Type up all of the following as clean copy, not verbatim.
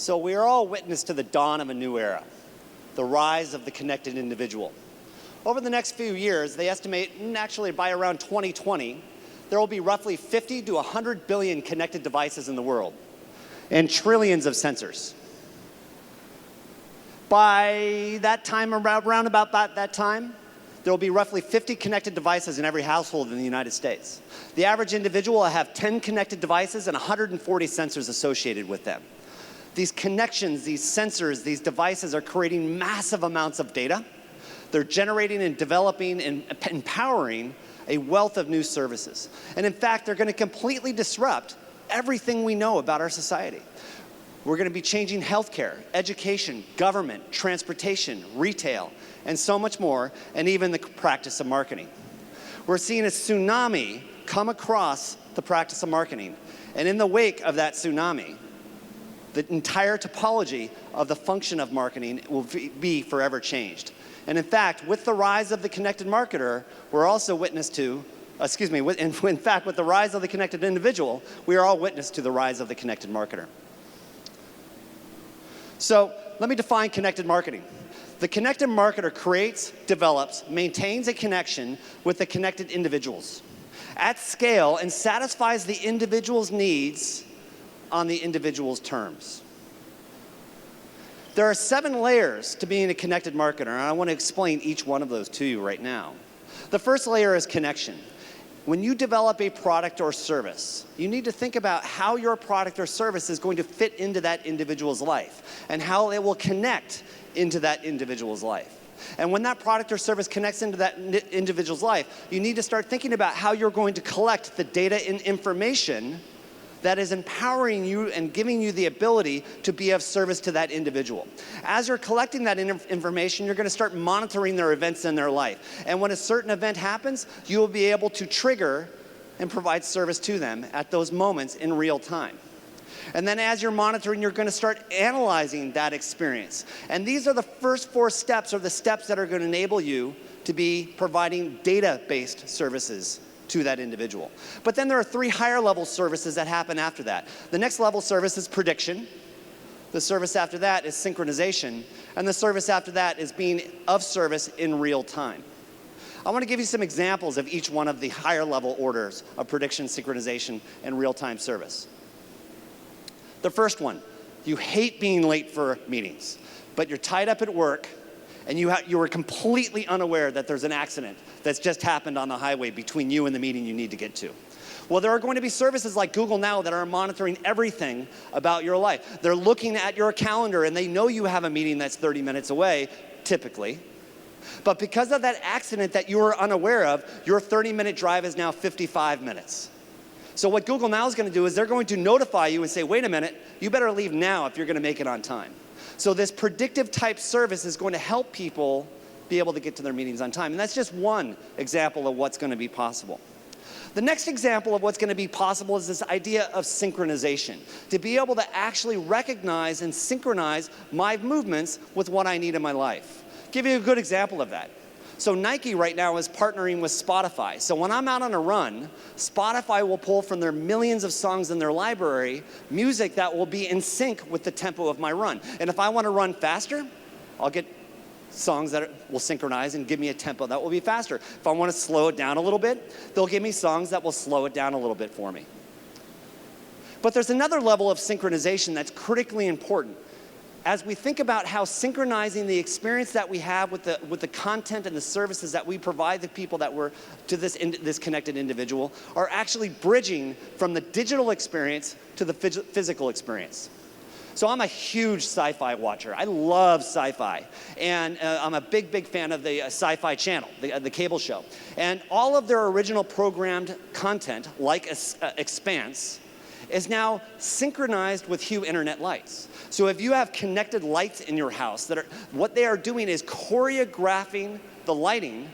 So we are all witness to the dawn of a new era, the rise of the connected individual. Over the next few years, they estimate, actually by around 2020, there will be roughly 50 to 100 billion connected devices in the world and trillions of sensors. By that time, around about that time, there will be roughly 50 connected devices in every household in the United States. The average individual will have 10 connected devices and 140 sensors associated with them. These connections, these sensors, these devices are creating massive amounts of data. They're generating and developing and empowering a wealth of new services. And in fact, they're going to completely disrupt everything we know about our society. We're going to be changing healthcare, education, government, transportation, retail, and so much more, and even the practice of marketing. We're seeing a tsunami come across the practice of marketing. And in the wake of that tsunami, the entire topology of the function of marketing will be forever changed. And in fact, with the rise of the connected marketer, we're also witness to, in fact, with the rise of the connected individual, we are all witness to the rise of the connected marketer. So let me define connected marketing. The connected marketer creates, develops, maintains a connection with the connected individuals at scale and satisfies the individual's needs on the individual's terms. There are 7 layers to being a connected marketer, and I want to explain each one of those to you right now. The first layer is connection. When you develop a product or service, you need to think about how your product or service is going to fit into that individual's life and how it will connect into that individual's life. And when that product or service connects into that individual's life, you need to start thinking about how you're going to collect the data and information that is empowering you and giving you the ability to be of service to that individual. As you're collecting that information, you're going to start monitoring their events in their life. And when a certain event happens, you will be able to trigger and provide service to them at those moments in real time. And then as you're monitoring, you're going to start analyzing that experience. And these are the first 4 steps, or the steps that are going to enable you to be providing data-based services to that individual. But then there are 3 higher level services that happen after that. The next level service is prediction. The service after that is synchronization. And the service after that is being of service in real time. I want to give you some examples of each one of the higher level orders of prediction, synchronization, and real-time service. The first one, you hate being late for meetings, but you're tied up at work and you are completely unaware that there's an accident that's just happened on the highway between you and the meeting you need to get to. Well, there are going to be services like Google Now that are monitoring everything about your life. They're looking at your calendar and they know you have a meeting that's 30 minutes away, typically. But because of that accident that you were unaware of, your 30-minute drive is now 55 minutes. So what Google Now is going to do is they're going to notify you and say, wait a minute, you better leave now if you're going to make it on time. So this predictive type service is going to help people be able to get to their meetings on time. And that's just one example of what's going to be possible. The next example of what's going to be possible is this idea of synchronization. To be able to actually recognize and synchronize my movements with what I need in my life. Give you a good example of that. So Nike right now is partnering with Spotify. So when I'm out on a run, Spotify will pull from their millions of songs in their library music that will be in sync with the tempo of my run. And if I want to run faster, I'll get songs that will synchronize and give me a tempo that will be faster. If I want to slow it down a little bit, they'll give me songs that will slow it down a little bit for me. But there's another level of synchronization that's critically important. As we think about how synchronizing the experience that we have with the content and the services that we provide the people that were to this connected individual are actually bridging from the digital experience to the physical experience. So I'm a huge sci-fi watcher. I love sci-fi. And I'm a big, big fan of the Sci-Fi Channel, the cable show. And all of their original programmed content, like Expanse, is now synchronized with Hue Internet lights. So if you have connected lights in your house, what they are doing is choreographing the lighting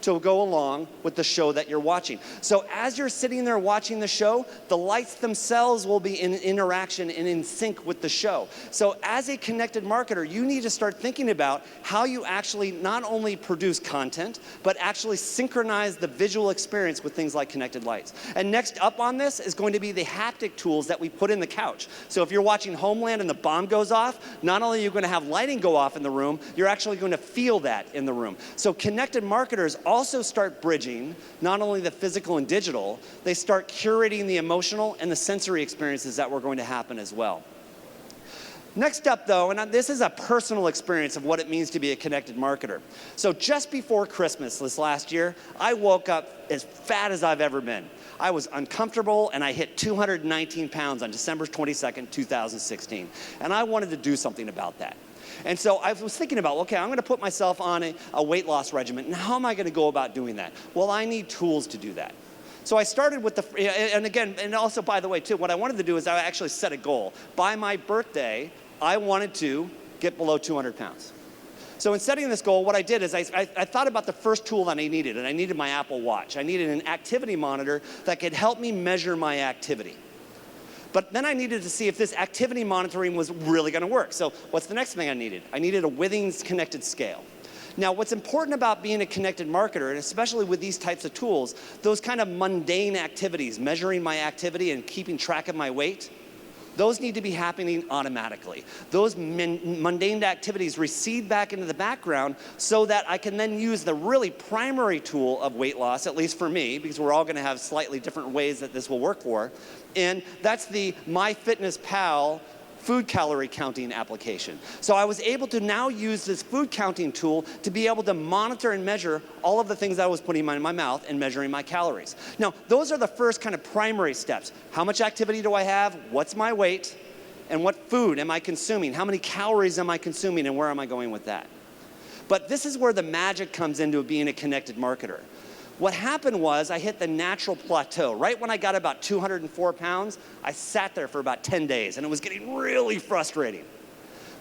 to go along with the show that you're watching. So as you're sitting there watching the show, the lights themselves will be in interaction and in sync with the show. So as a connected marketer, you need to start thinking about how you actually not only produce content, but actually synchronize the visual experience with things like connected lights. And next up on this is going to be the haptic tools that we put in the couch. So if you're watching Homeland and the bomb goes off, not only are you going to have lighting go off in the room, you're actually going to feel that in the room. So connected marketers also start bridging not only the physical and digital, they start curating the emotional and the sensory experiences that were going to happen as well. Next up though, and this is a personal experience of what it means to be a connected marketer. So just before Christmas this last year, I woke up as fat as I've ever been. I was uncomfortable and I hit 219 pounds on December 22nd, 2016. And I wanted to do something about that. And so I was thinking about, okay, I'm going to put myself on a weight loss regimen. And how am I going to go about doing that? Well, I need tools to do that. So I started with and again, and also by the way too, what I wanted to do is I actually set a goal. By my birthday, I wanted to get below 200 pounds. So in setting this goal, what I did is I thought about the first tool that I needed, and I needed my Apple Watch. I needed an activity monitor that could help me measure my activity. But then I needed to see if this activity monitoring was really going to work. So what's the next thing I needed? I needed a Withings connected scale. Now, what's important about being a connected marketer, and especially with these types of tools, those kind of mundane activities, measuring my activity and keeping track of my weight, those need to be happening automatically. Those mundane activities recede back into the background so that I can then use the really primary tool of weight loss, at least for me, because we're all going to have slightly different ways that this will work for, and that's the MyFitnessPal food calorie counting application. So I was able to now use this food counting tool to be able to monitor and measure all of the things that I was putting in my mouth and measuring my calories. Now, those are the first kind of primary steps. How much activity do I have? What's my weight? And what food am I consuming? How many calories am I consuming and where am I going with that? But this is where the magic comes into being a connected marketer. What happened was I hit the natural plateau. Right when I got about 204 pounds, I sat there for about 10 days, and it was getting really frustrating.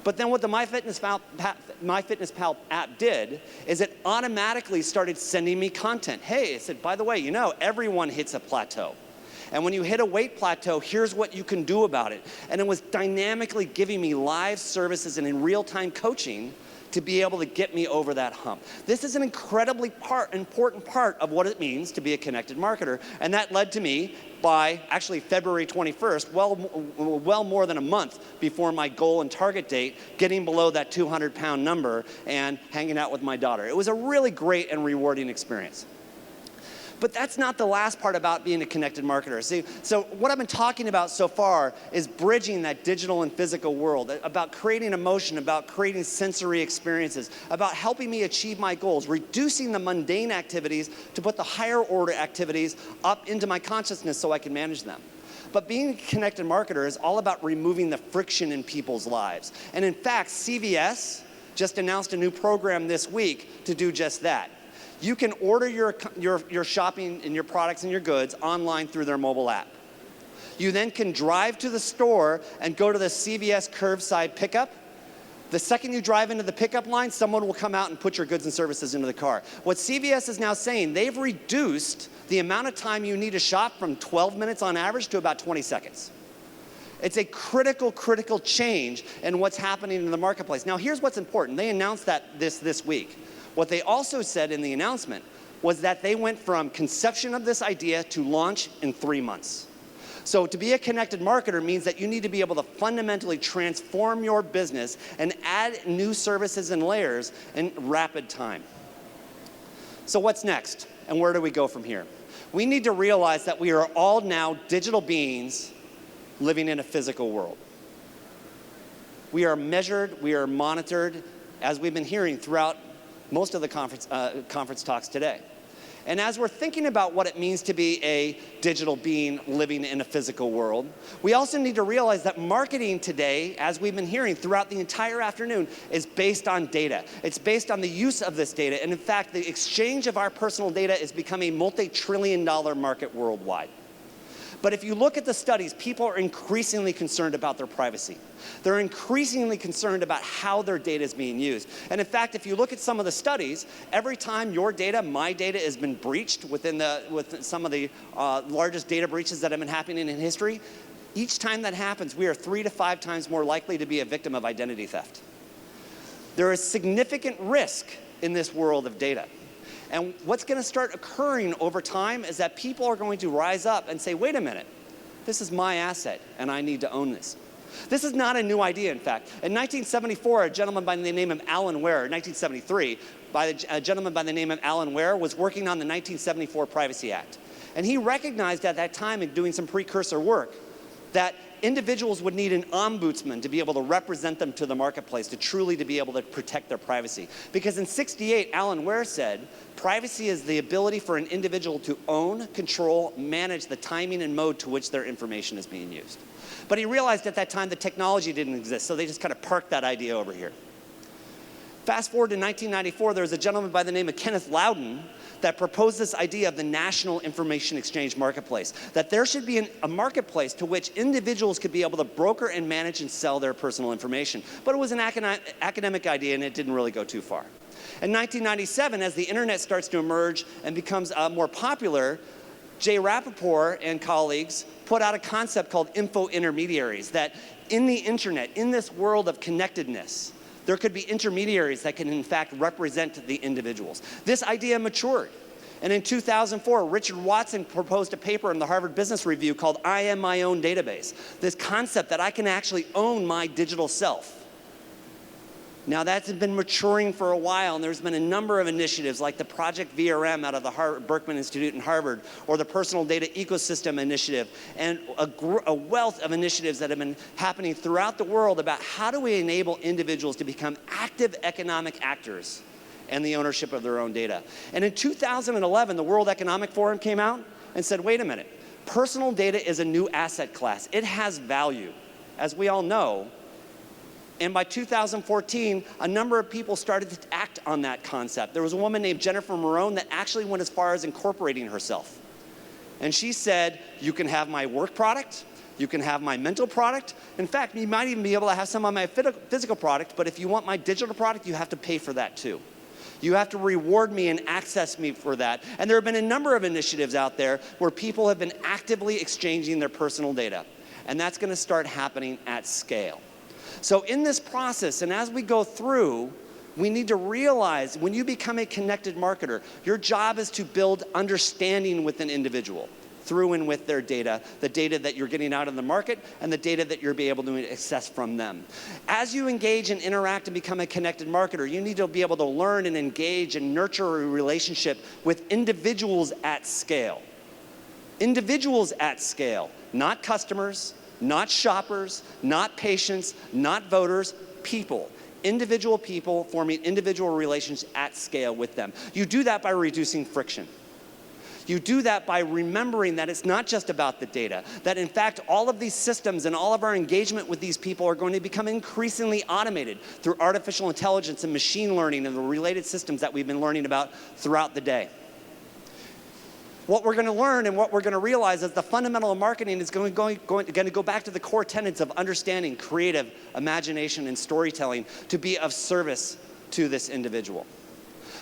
But then what the MyFitnessPal app did is it automatically started sending me content. Hey, it said, by the way, you know, everyone hits a plateau. And when you hit a weight plateau, here's what you can do about it. And it was dynamically giving me live services and in real-time coaching to be able to get me over that hump. This is an incredibly important part of what it means to be a connected marketer, and that led to me by actually February 21st, well more than a month before my goal and target date, getting below that 200-pound number and hanging out with my daughter. It was a really great and rewarding experience. But that's not the last part about being a connected marketer. See, so what I've been talking about so far is bridging that digital and physical world, about creating emotion, about creating sensory experiences, about helping me achieve my goals, reducing the mundane activities to put the higher order activities up into my consciousness so I can manage them. But being a connected marketer is all about removing the friction in people's lives. And in fact, CVS just announced a new program this week to do just that. You can order your shopping and your products and your goods online through their mobile app. You then can drive to the store and go to the CVS curbside pickup. The second you drive into the pickup line, someone will come out and put your goods and services into the car. What CVS is now saying, they've reduced the amount of time you need to shop from 12 minutes on average to about 20 seconds. It's a critical change in what's happening in the marketplace. Now, here's what's important. They announced that this week. What they also said in the announcement was that they went from conception of this idea to launch in 3 months. So to be a connected marketer means that you need to be able to fundamentally transform your business and add new services and layers in rapid time. So what's next, and where do we go from here? We need to realize that we are all now digital beings living in a physical world. We are measured, we are monitored, as we've been hearing throughout most of the conference talks today. And as we're thinking about what it means to be a digital being living in a physical world, we also need to realize that marketing today, as we've been hearing throughout the entire afternoon, is based on data. It's based on the use of this data. And in fact, the exchange of our personal data is becoming a multi-trillion-dollar market worldwide. But if you look at the studies, people are increasingly concerned about their privacy. They're increasingly concerned about how their data is being used. And in fact, if you look at some of the studies, every time your data, my data, has been breached with some of the largest data breaches that have been happening in history, each time that happens, we are 3 to 5 times more likely to be a victim of identity theft. There is significant risk in this world of data. And what's going to start occurring over time is that people are going to rise up and say, wait a minute, this is my asset, and I need to own this. This is not a new idea, in fact. In 1974, a gentleman by the name of Alan Ware, 1973, a gentleman by the name of Alan Ware was working on the 1974 Privacy Act. And he recognized at that time, in doing some precursor work, that individuals would need an ombudsman to be able to represent them to the marketplace, to truly be able to protect their privacy. Because in '68, Alan Ware said, privacy is the ability for an individual to own, control, manage the timing and mode to which their information is being used. But he realized at that time the technology didn't exist, so they just kind of parked that idea over here. Fast forward to 1994, there was a gentleman by the name of Kenneth Loudon that proposed this idea of the National Information Exchange Marketplace, that there should be a marketplace to which individuals could be able to broker and manage and sell their personal information. But it was an academic idea, and it didn't really go too far. In 1997, as the internet starts to emerge and becomes more popular, Jay Rappaport and colleagues put out a concept called info intermediaries, that in the internet, in this world of connectedness, there could be intermediaries that can, in fact, represent the individuals. This idea matured. And in 2004, Richard Watson proposed a paper in the Harvard Business Review called I Am My Own Database, this concept that I can actually own my digital self. Now, that's been maturing for a while, and there's been a number of initiatives like the Project VRM out of the Berkman Institute in Harvard, or the Personal Data Ecosystem Initiative, and a wealth of initiatives that have been happening throughout the world about how do we enable individuals to become active economic actors and the ownership of their own data. And in 2011, the World Economic Forum came out and said, wait a minute, personal data is a new asset class. It has value, as we all know. And by 2014, a number of people started to act on that concept. There was a woman named Jennifer Marone that actually went as far as incorporating herself. And she said, you can have my work product, you can have my mental product. In fact, you might even be able to have some of my physical product, but if you want my digital product, you have to pay for that too. You have to reward me and access me for that. And there have been a number of initiatives out there where people have been actively exchanging their personal data. And that's going to start happening at scale. So in this process, and as we go through, we need to realize when you become a connected marketer, your job is to build understanding with an individual through and with their data, the data that you're getting out in the market and the data that you'll be able to access from them. As you engage and interact and become a connected marketer, you need to be able to learn and engage and nurture a relationship with individuals at scale. Individuals at scale, not customers, not shoppers, not patients, not voters, people. Individual people forming individual relations at scale with them. You do that by reducing friction. You do that by remembering that it's not just about the data, that in fact all of these systems and all of our engagement with these people are going to become increasingly automated through artificial intelligence and machine learning and the related systems that we've been learning about throughout the day. What we're going to learn and what we're going to realize is the fundamental of marketing is going to go back to the core tenets of understanding, creative, imagination, and storytelling to be of service to this individual.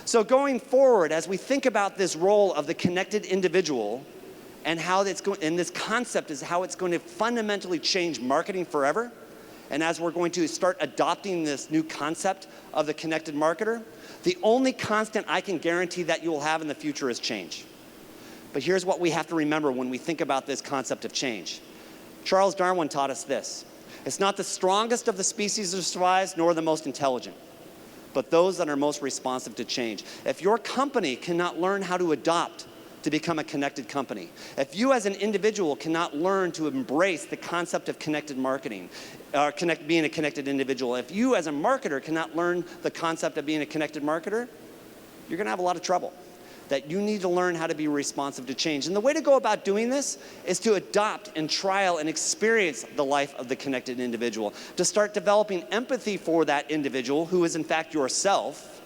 So going forward, as we think about this role of the connected individual and how it's going, and this concept is how it's going to fundamentally change marketing forever, and as we're going to start adopting this new concept of the connected marketer, the only constant I can guarantee that you will have in the future is change. But here's what we have to remember when we think about this concept of change. Charles Darwin taught us this. It's not the strongest of the species that survives, nor the most intelligent, but those that are most responsive to change. If your company cannot learn how to adopt to become a connected company, if you as an individual cannot learn to embrace the concept of connected marketing, being a connected individual, if you as a marketer cannot learn the concept of being a connected marketer, you're going to have a lot of trouble. That you need to learn how to be responsive to change. And the way to go about doing this is to adopt and trial and experience the life of the connected individual, to start developing empathy for that individual who is in fact yourself,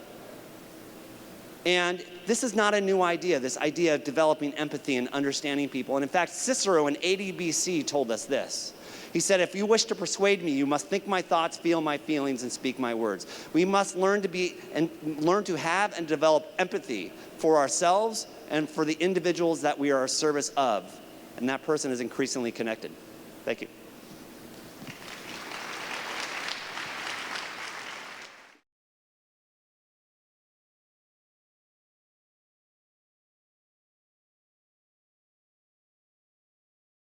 And this is not a new idea, this idea of developing empathy and understanding people. And in fact, Cicero in 80 BC told us this. He said, if you wish to persuade me, you must think my thoughts, feel my feelings, and speak my words. We must learn to have and develop empathy for ourselves and for the individuals that we are a service of. And that person is increasingly connected. Thank you.